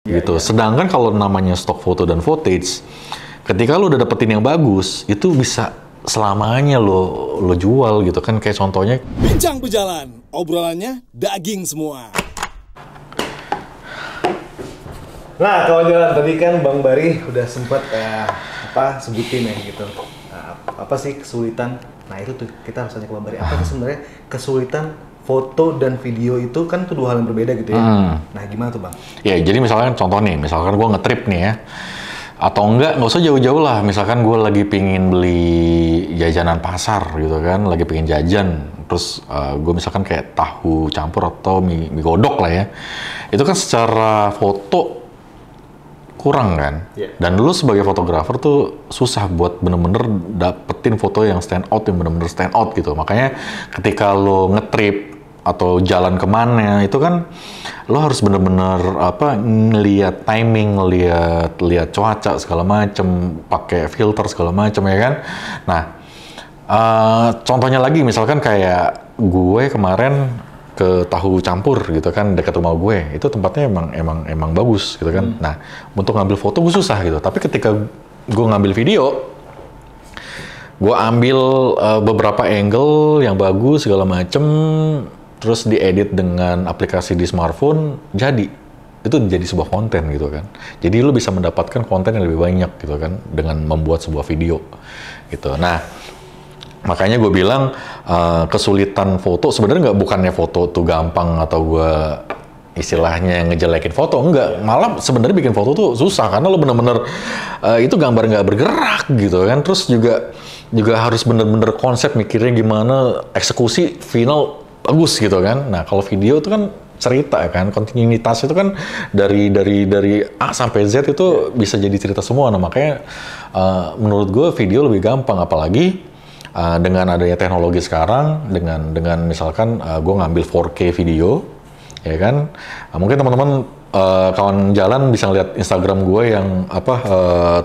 gitu. Sedangkan kalau namanya stock foto dan footage, ketika lo udah dapetin yang bagus, itu bisa selamanya lo jual gitu kan. Kayak contohnya Bincang Berjalan, obrolannya daging semua. Nah, kalau jalan tadi kan Bang Bari udah sempat sebutin ya gitu. Apa sih kesulitan? Nah, itu tuh kita harus tanya ke Bang Bari. Apa sih sebenarnya kesulitan foto dan video itu kan tuh dua hal yang berbeda gitu ya. Nah, gimana tuh Bang? ya, jadi misalkan contoh nih, misalkan gue nge-trip nih ya, atau nggak usah jauh-jauh lah, misalkan gue lagi pingin beli jajanan pasar gitu kan, lagi pingin jajan, terus gue misalkan kayak tahu campur atau mie godok lah ya, itu kan secara foto kurang kan, dan lu sebagai fotografer tuh susah buat bener-bener dapetin foto yang stand out, yang bener-bener stand out gitu. Makanya ketika lu nge-trip atau jalan kemana itu kan lo harus bener-bener ngelihat timing, ngelihat cuaca segala macem, pakai filter segala macem ya kan. Nah, contohnya lagi misalkan kayak gue kemarin ke tahu campur gitu kan dekat rumah gue, itu tempatnya emang bagus gitu kan. Nah, untuk ngambil foto gue susah gitu, tapi ketika gue ngambil video, gue ambil beberapa angle yang bagus segala macem, terus diedit dengan aplikasi di smartphone, itu jadi sebuah konten gitu kan. Jadi lu bisa mendapatkan konten yang lebih banyak gitu kan dengan membuat sebuah video gitu. Nah, makanya gue bilang kesulitan foto sebenarnya bukannya foto tuh gampang atau gue istilahnya ngejelekin foto, enggak, malah sebenarnya bikin foto tuh susah karena lo bener-bener itu gambar nggak bergerak gitu kan. Terus juga harus bener-bener konsep, mikirnya gimana, eksekusi final bagus gitu kan. Nah, kalau video itu kan cerita kan, kontinuitas itu kan dari A sampai Z itu bisa jadi cerita semua. Nah, makanya menurut gue video lebih gampang, apalagi dengan adanya teknologi sekarang, dengan misalkan gue ngambil 4K video, ya kan, mungkin teman-teman kawan jalan bisa ngeliat Instagram gue yang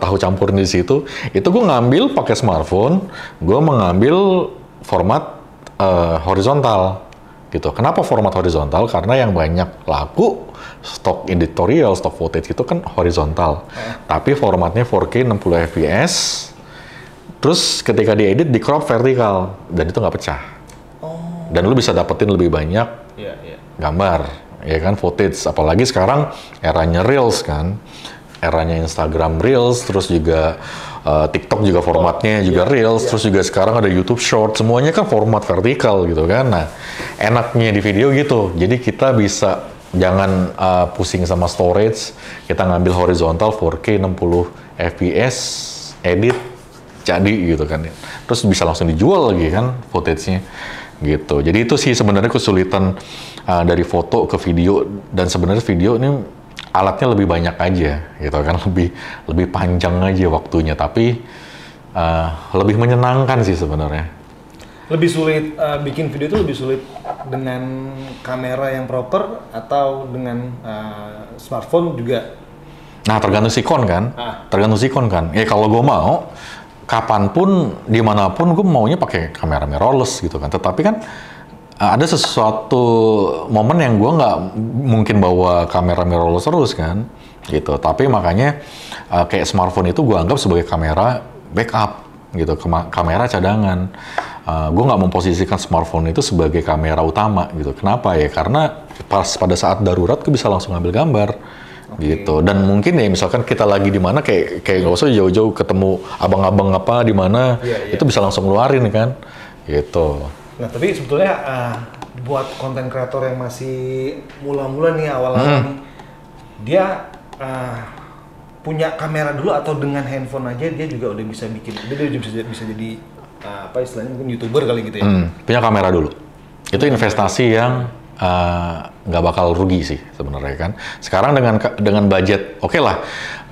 tahu campur di situ. Itu gue ngambil pakai smartphone, gue mengambil format horizontal gitu. Kenapa format horizontal? Karena yang banyak laku stock editorial, stock footage itu kan horizontal, tapi formatnya 4K 60 fps. Terus ketika diedit di crop vertikal dan itu nggak pecah. Dan lu bisa dapetin lebih banyak gambar, ya kan, footage. Apalagi sekarang eranya Reels kan, eranya Instagram Reels, terus juga TikTok juga formatnya juga Reels, terus juga sekarang ada YouTube Short, semuanya kan format vertikal gitu kan. Nah, enaknya di video gitu, jadi kita bisa jangan pusing sama storage, kita ngambil horizontal 4K 60 fps, edit, jadi gitu kan, terus bisa langsung dijual lagi kan footage-nya gitu. Jadi itu sih sebenarnya kesulitan dari foto ke video, dan sebenarnya video ini alatnya lebih banyak aja gitu kan, lebih panjang aja waktunya, tapi lebih menyenangkan sih sebenarnya. Lebih sulit bikin video itu lebih sulit dengan kamera yang proper atau dengan smartphone juga? Nah, tergantung sikon kan, Ya kalau gue mau kapanpun, dimanapun, gue maunya pakai kamera mirrorless gitu kan. Tetapi kan ada sesuatu momen yang gue nggak mungkin bawa kamera mirrorless terus kan, gitu. Tapi makanya kayak smartphone itu gue anggap sebagai kamera backup gitu, kamera cadangan. Gue nggak memposisikan smartphone itu sebagai kamera utama gitu. Kenapa ya? Karena pada saat darurat gue bisa langsung ambil gambar. Gitu. Dan mungkin ya misalkan kita lagi di mana, kayak nggak usah jauh-jauh ketemu abang-abang apa di mana, itu bisa langsung ngeluarin kan gitu. Nah, tapi sebetulnya buat konten kreator yang masih mula-mula nih, awal-awal nih, dia punya kamera dulu atau dengan handphone aja dia juga udah bisa bikin, dia udah bisa jadi istilahnya mungkin YouTuber kali gitu ya. Punya kamera dulu, itu investasi yang nggak bakal rugi sih sebenarnya kan. Sekarang dengan budget oke lah,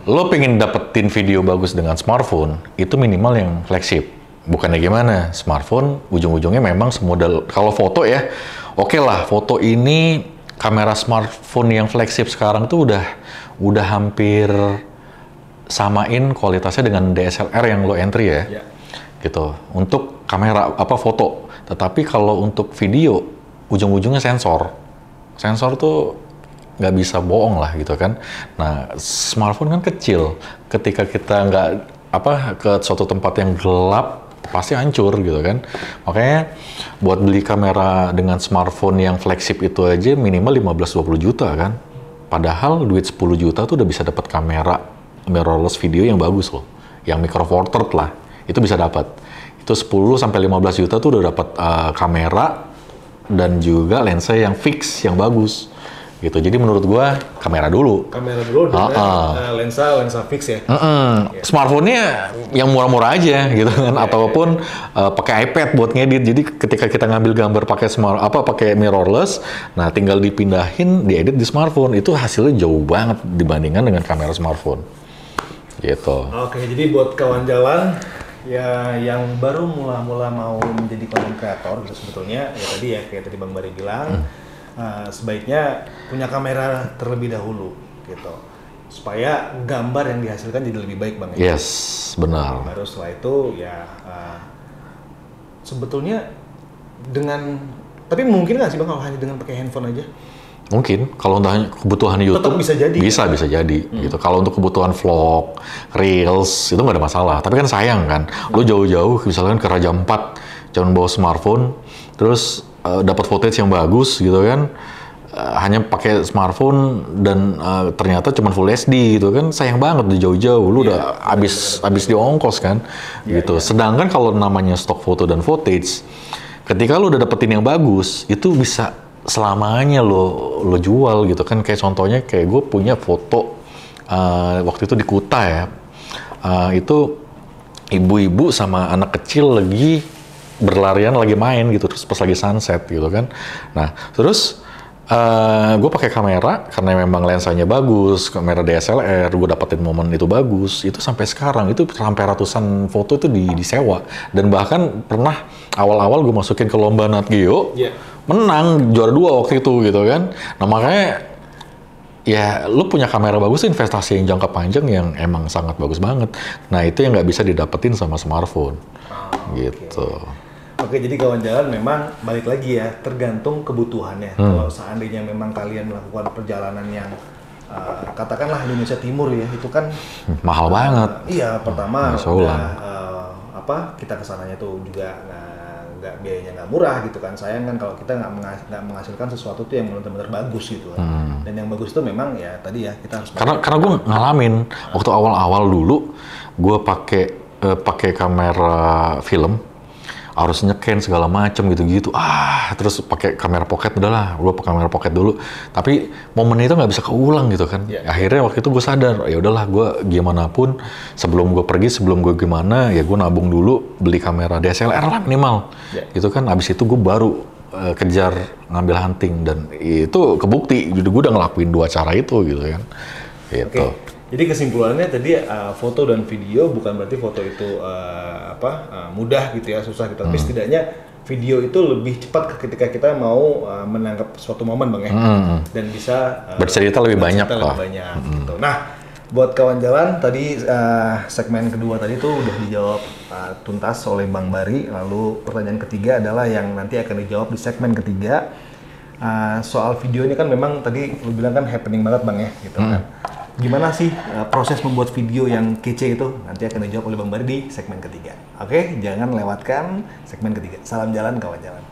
lo pengen dapetin video bagus dengan smartphone, itu minimal yang flagship. Bukannya gimana, smartphone ujung-ujungnya memang semodal. Kalau foto ya, oke lah, foto ini kamera smartphone yang flagship sekarang tuh udah hampir samain kualitasnya dengan DSLR yang lo entry ya. Gitu. Untuk kamera foto. Tetapi kalau untuk video ujung-ujungnya sensor tuh nggak bisa bohong lah gitu kan. Nah, smartphone kan kecil. Ketika kita nggak ke suatu tempat yang gelap, pasti hancur gitu kan. Makanya buat beli kamera dengan smartphone yang flagship itu aja minimal 15-20 juta kan. Padahal duit 10 juta tuh udah bisa dapat kamera mirrorless video yang bagus loh. Yang micro four third lah. Itu bisa dapat. Itu 10-15 juta tuh udah dapat kamera dan juga lensa yang fix, yang bagus. Gitu. Jadi menurut gua kamera dulu dengan lensa fix ya. Yeah. Smartphone-nya yang murah-murah aja gitu kan, ataupun pakai iPad buat ngedit. Jadi ketika kita ngambil gambar pakai mirrorless, nah tinggal dipindahin, diedit di smartphone, itu hasilnya jauh banget dibandingkan dengan kamera smartphone. Gitu. Oke, jadi buat kawan jalan ya yang baru mula-mula mau menjadi content creator gitu sebetulnya ya tadi ya kayak tadi Bang Bari bilang. Sebaiknya punya kamera terlebih dahulu gitu supaya gambar yang dihasilkan jadi lebih baik Bang. Yes, benar. Baru setelah itu ya sebetulnya tapi mungkin nggak sih Bang kalau hanya dengan pakai handphone aja? Mungkin kalau untuk kebutuhan YouTube tetap bisa jadi. Bisa jadi gitu. Kalau untuk kebutuhan vlog, reels itu nggak ada masalah. Tapi kan sayang kan, lu jauh-jauh misalkan ke Raja Ampat, cuman bawa smartphone, terus dapat footage yang bagus gitu kan, hanya pakai smartphone dan ternyata cuma Full HD gitu kan, sayang banget udah jauh-jauh, lu udah habis di ongkos kan, gitu. Sedangkan kalau namanya stock foto dan footage, ketika lu udah dapetin yang bagus, itu bisa selamanya lo jual gitu kan. Kayak contohnya kayak gue punya foto waktu itu di Kuta ya, itu ibu-ibu sama anak kecil lagi berlarian lagi main gitu, terus pas lagi sunset gitu kan. Nah terus gue pakai kamera karena memang lensanya bagus, kamera DSLR, gue dapetin momen itu bagus. Itu sampai sekarang itu sampai ratusan foto itu disewa, dan bahkan pernah awal-awal gue masukin ke lomba Nat Geo, menang juara 2 waktu itu gitu kan. Nah makanya ya lu punya kamera bagus, investasi yang jangka panjang yang emang sangat bagus banget. Nah itu yang nggak bisa didapetin sama smartphone. Gitu. Oke, jadi kawan jalan memang balik lagi ya, tergantung kebutuhannya. Kalau seandainya memang kalian melakukan perjalanan yang katakanlah Indonesia Timur ya, itu kan mahal banget. Iya, pertama kita kesananya tuh juga nggak biayanya nggak murah gitu kan. Sayang kan kalau kita nggak menghasilkan sesuatu tuh yang benar-benar bagus gitu kan. Dan yang bagus itu memang ya tadi ya kita harus karena gue ngalamin waktu awal-awal dulu gue pakai kamera film, harus nyeken segala macem gitu-gitu. Terus pakai kamera pocket, udahlah, gue pakai kamera pocket dulu. Tapi momen itu nggak bisa keulang gitu kan. Akhirnya waktu itu gue sadar, ya udahlah, gue gimana pun sebelum gue pergi, sebelum gue gimana, ya gue nabung dulu beli kamera DSLR lah minimal. Gitu kan. Abis itu gue baru kejar ngambil hunting, dan itu kebukti. Gue udah ngelakuin 2 cara itu gitu kan. Gitu. Jadi kesimpulannya tadi foto dan video bukan berarti foto itu mudah gitu ya, susah gitu. Tapi setidaknya video itu lebih cepat ketika kita mau menangkap suatu momen Bang ya. Dan bisa bercerita lebih banyak gitu. Nah, buat kawan jalan tadi segmen kedua tadi tuh udah dijawab tuntas oleh Bang Bari. Lalu pertanyaan ketiga adalah yang nanti akan dijawab di segmen ketiga. Soal video ini kan memang tadi lu bilang kan happening banget Bang ya gitu kan. Gimana sih proses membuat video yang kece itu? Nanti akan dijawab oleh Bang Bari di segmen ketiga. Oke, jangan lewatkan segmen ketiga. Salam jalan kawan jalan.